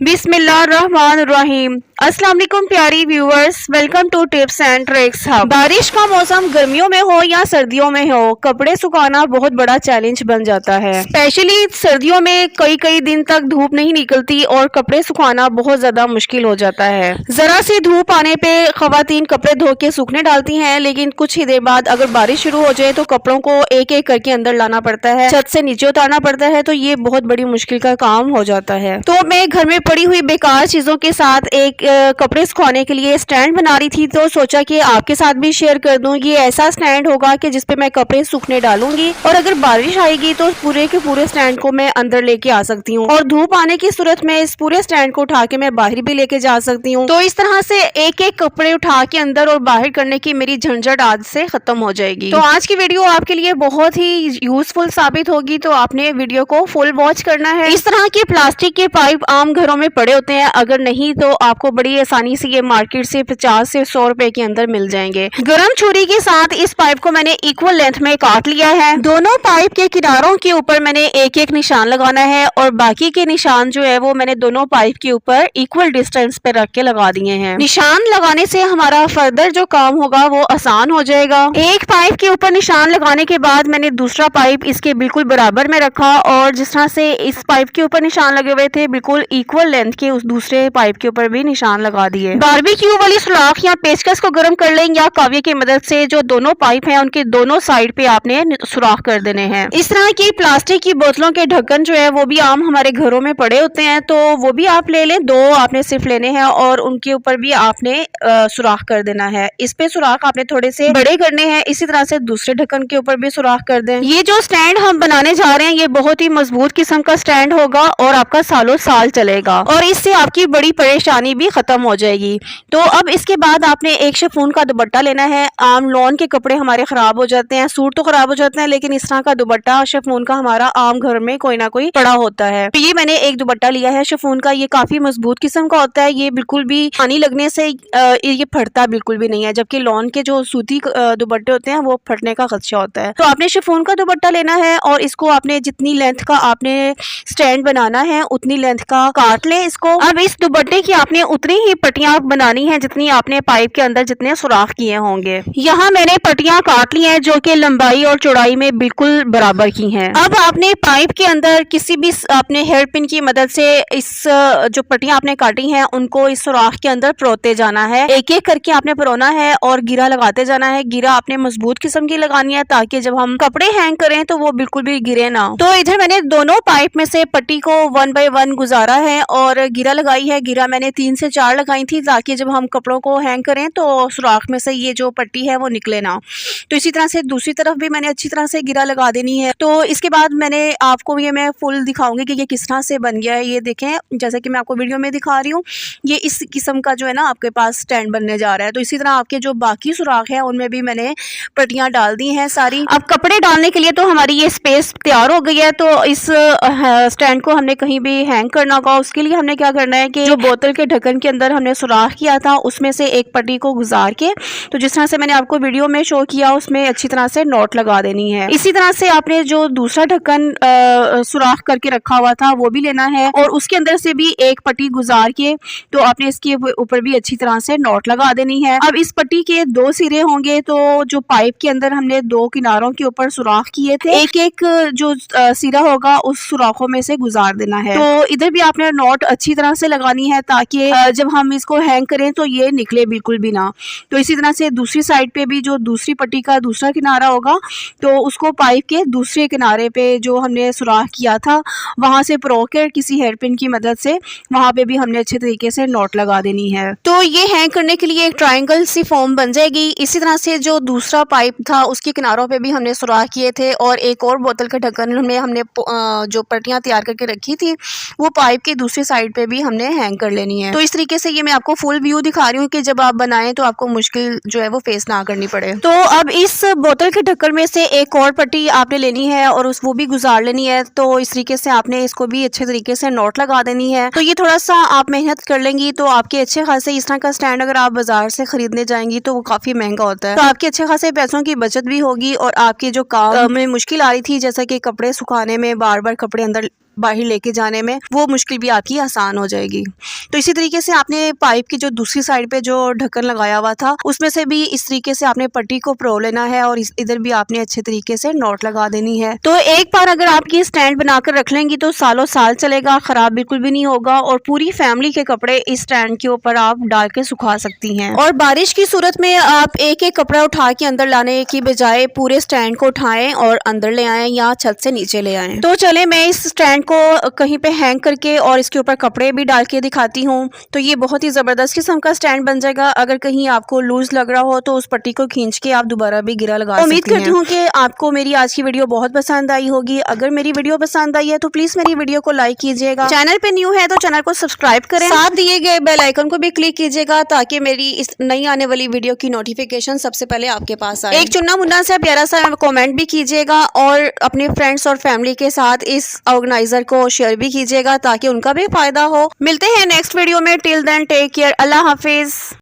बिस्मिल्लाहिर्रहमानिर्रहीम। अस्सलाम वालेकुम प्यारी viewers, welcome to tips and tricks hub. बारिश का मौसम गर्मियों में हो या सर्दियों में हो, कपड़े सुखाना बहुत बड़ा चैलेंज बन जाता है। स्पेशली सर्दियों में कई कई दिन तक धूप नहीं निकलती और कपड़े सुखाना बहुत ज्यादा मुश्किल हो जाता है। जरा सी धूप आने पे खवातीन कपड़े धो के सूखने डालती हैं, लेकिन कुछ ही देर बाद अगर बारिश शुरू हो जाए तो कपड़ों को एक एक करके अंदर लाना पड़ता है, छत से नीचे उतारना पड़ता है, तो ये बहुत बड़ी मुश्किल का काम हो जाता है। तो मैं घर में पड़ी हुई बेकार चीजों के साथ एक कपड़े सुखाने के लिए स्टैंड बना रही थी, तो सोचा कि आपके साथ भी शेयर कर दूं। ये ऐसा स्टैंड होगा कि जिसपे मैं कपड़े सूखने डालूंगी और अगर बारिश आएगी तो पूरे के पूरे स्टैंड को मैं अंदर लेके आ सकती हूँ, और धूप आने की सूरत में इस पूरे स्टैंड को उठा के मैं बाहर भी लेके जा सकती हूँ। तो इस तरह से एक एक कपड़े उठा के अंदर और बाहर करने की मेरी झंझट आज से खत्म हो जाएगी। तो आज की वीडियो आपके लिए बहुत ही यूजफुल साबित होगी, तो आपने वीडियो को फुल वॉच करना है। इस तरह के प्लास्टिक के पाइप आम घरों में पड़े होते हैं, अगर नहीं तो आपको बड़ी आसानी से ये मार्केट से 50 से 100 रुपए के अंदर मिल जाएंगे। गरम छुरी के साथ इस पाइप को मैंने इक्वल लेंथ में काट लिया है। दोनों पाइप के किनारों के ऊपर मैंने एक एक निशान लगाना है और बाकी के निशान जो है वो मैंने दोनों पाइप के ऊपर इक्वल डिस्टेंस पे रख के लगा दिए हैं। निशान लगाने से हमारा फर्दर जो काम होगा वो आसान हो जाएगा। एक पाइप के ऊपर निशान लगाने के बाद मैंने दूसरा पाइप इसके बिल्कुल बराबर में रखा और जिस तरह से इस पाइप के ऊपर निशान लगे हुए थे, बिल्कुल इक्वल लेंथ के उस दूसरे पाइप के ऊपर भी निशान लगा दिए। बारबेक्यू वाली सुराख या पेचकस को गर्म कर लें या काव्य की मदद से जो दोनों पाइप हैं उनके दोनों साइड पे आपने सुराख कर देने हैं। इस तरह की प्लास्टिक की बोतलों के ढक्कन जो है वो भी आम हमारे घरों में पड़े होते हैं, तो वो भी आप ले लें। दो आपने सिर्फ लेने हैं और उनके ऊपर भी आपने सुराख कर देना है। इस पे सुराख आपने थोड़े से बड़े करने हैं। इसी तरह से दूसरे ढक्कन के ऊपर भी सुराख कर दें। ये जो स्टैंड हम बनाने जा रहे हैं ये बहुत ही मजबूत किस्म का स्टैंड होगा और आपका सालों साल चलेगा और इससे आपकी बड़ी परेशानी भी खत्म हो जाएगी। तो अब इसके बाद आपने एक शिफॉन का दुपट्टा लेना है। आम लॉन के कपड़े हमारे खराब हो जाते हैं, सूट तो खराब हो जाते हैं, लेकिन इस तरह का दुपट्टा शिफॉन का हमारा आम घर में कोई ना कोई पड़ा होता है। तो ये मैंने एक दुपट्टा लिया है शिफॉन का। ये काफी मजबूत किस्म का होता है, ये बिल्कुल भी पानी लगने से ये फटता बिल्कुल भी नहीं है, जबकि लॉन के जो सूती दुपट्टे होते हैं वो फटने का खदशा होता है। तो आपने शिफॉन का दुपट्टा लेना है और इसको आपने जितनी लेंथ का आपने स्टैंड बनाना है उतनी लेंथ का काट ले इसको। अब इस दुपट्टे की आपने उतनी ही पट्टियां बनानी है जितनी आपने पाइप के अंदर जितने सुराख किए होंगे। यहाँ मैंने पट्टियां काट ली हैं जो कि लंबाई और चौड़ाई में बिल्कुल बराबर की हैं। अब आपने पाइप के अंदर किसी भी आपने हेयर पिन की मदद से इस जो पट्टियां आपने काटी हैं उनको इस सुराख के अंदर परोते जाना है। एक एक करके आपने परोना है और गिरा लगाते जाना है। गिरा आपने मजबूत किस्म की लगानी है ताकि जब हम कपड़े हैंग करें तो वो बिल्कुल भी गिरे ना। तो इधर मैंने दोनों पाइप में से पट्टी को 1 बाय 1 गुजारा है और गिरा लगाई है। गिरा मैंने 3 से 4 लगाई थी ताकि जब हम कपड़ों को हैंग करें तो सुराख में से ये जो पट्टी है वो निकले ना। तो इसी तरह से दूसरी तरफ भी मैंने अच्छी तरह से गिरा लगा देनी है। तो इसके बाद मैंने आपको ये मैं फुल दिखाऊंगी कि ये किस तरह से बन गया है। ये देखें, जैसे कि मैं आपको वीडियो में दिखा रही हूँ, ये इस किस्म का जो है ना आपके पास स्टैंड बनने जा रहा है। तो इसी तरह आपके जो बाकी सुराख है उनमें भी मैंने पट्टियां डाल दी हैं सारी। अब कपड़े डालने के लिए तो हमारी ये स्पेस तैयार हो गई है। तो इस स्टैंड को हमने कहीं भी हैंग करना होगा, उसके लिए हमने क्या करना है कि जो बोतल के ढक्कन के अंदर हमने सुराख किया था उसमें से एक पट्टी को गुजार के, तो जिस तरह से मैंने आपको वीडियो में शो किया, उसमें अच्छी तरह से नॉट लगा देनी है। इसी तरह से आपने जो दूसरा ढक्कन सुराख करके रखा हुआ था वो भी लेना है और उसके अंदर से भी एक पट्टी गुजार के तो आपने इसके ऊपर भी अच्छी तरह से नॉट लगा देनी है। अब इस पट्टी के 2 सिरे होंगे, तो जो पाइप के अंदर हमने 2 किनारों के ऊपर सुराख किए थे, एक एक जो सिरा होगा उस सुराखों में से गुजार देना है। तो इधर भी आपने नॉट अच्छी तरह से लगानी है ताकि जब हम इसको हैंग करें तो ये निकले बिल्कुल भी ना। तो इसी तरह से दूसरी साइड पे भी जो दूसरी पट्टी का दूसरा किनारा होगा तो उसको पाइप के दूसरे किनारे पे जो हमने सुराख किया था वहां से परोकर किसी हेयर पिन की मदद से वहां पे भी हमने अच्छे तरीके से नॉट लगा देनी है। तो ये हैंग करने के लिए एक ट्रायंगल सी फॉर्म बन जाएगी। इसी तरह से जो दूसरा पाइप था उसके किनारों पे भी हमने सुराख किए थे और एक और बोतल के ढक्कन में हमने जो पट्टियां तैयार करके रखी थी वो पाइप की दूसरी साइड पे भी हमने हैंग कर लेनी है। तो इस तरीके से ये मैं आपको फुल व्यू दिखा रही हूँ कि जब आप बनाएं तो आपको मुश्किल जो है वो फेस ना करनी पड़े। तो अब इस बोतल के ढक्कन में से एक और पट्टी आपने लेनी है और वो भी गुजार लेनी है। तो इस तरीके से आपने इसको भी अच्छे तरीके से नॉट लगा देनी है। तो ये थोड़ा सा आप मेहनत कर लेंगी तो आपके अच्छे खासे इस तरह का स्टैंड अगर आप बाजार से खरीदने जाएंगी तो वो काफी महंगा होता है। तो आपके अच्छे खासे पैसों की बचत भी होगी और आपके जो काम में मुश्किल आ रही थी, जैसा कि कपड़े सुखाने में बार बार कपड़े अंदर बाहर लेके जाने में वो मुश्किल भी आपकी आसान हो जाएगी। तो इसी तरीके से आपने पाइप की जो दूसरी साइड पे जो ढक्कन लगाया हुआ था उसमें से भी इस तरीके से आपने पट्टी को परो लेना है और इधर भी आपने अच्छे तरीके से नॉट लगा देनी है। तो एक बार अगर आपकी स्टैंड बनाकर रख लेंगी तो सालों साल चलेगा, खराब बिल्कुल भी नहीं होगा और पूरी फैमिली के कपड़े इस स्टैंड के ऊपर आप डाल के सुखा सकती हैं। और बारिश की सूरत में आप एक एक कपड़ा उठा के अंदर लाने की बजाय पूरे स्टैंड को उठाएं और अंदर ले आएं या छत से नीचे ले आएं। तो चले मैं इस स्टैंड को कहीं पे हैंग करके और इसके ऊपर कपड़े भी डाल के दिखाती हूँ। तो ये बहुत ही ज़बरदस्त किस्म का स्टैंड बन जाएगा। अगर कहीं आपको लूज लग रहा हो तो उस पट्टी को खींच के आप दोबारा भी गिरा लगा सकती हैं। उम्मीद करती हूँ कि आपको मेरी आज की वीडियो बहुत पसंद आई होगी। अगर मेरी वीडियो पसंद आई है तो प्लीज़ मेरी वीडियो को लाइक कीजिएगा। चैनल पे न्यू है तो चैनल को सब्सक्राइब करें, साथ दिए गए बेल आइकन को भी क्लिक कीजिएगा ताकि मेरी इस नई आने वाली वीडियो की नोटिफिकेशन सबसे पहले आपके पास आए। एक चुन्ना मुन्ना सा प्यारा सा कमेंट भी कीजिएगा और अपने फ्रेंड्स और फैमिली के साथ इस ऑर्गेनाइजर को शेयर भी कीजिएगा ताकि उनका भी फायदा हो। मिलते हैं नेक्स्ट वीडियो में। टिल देन टेक केयर, अल्लाह हाफिज।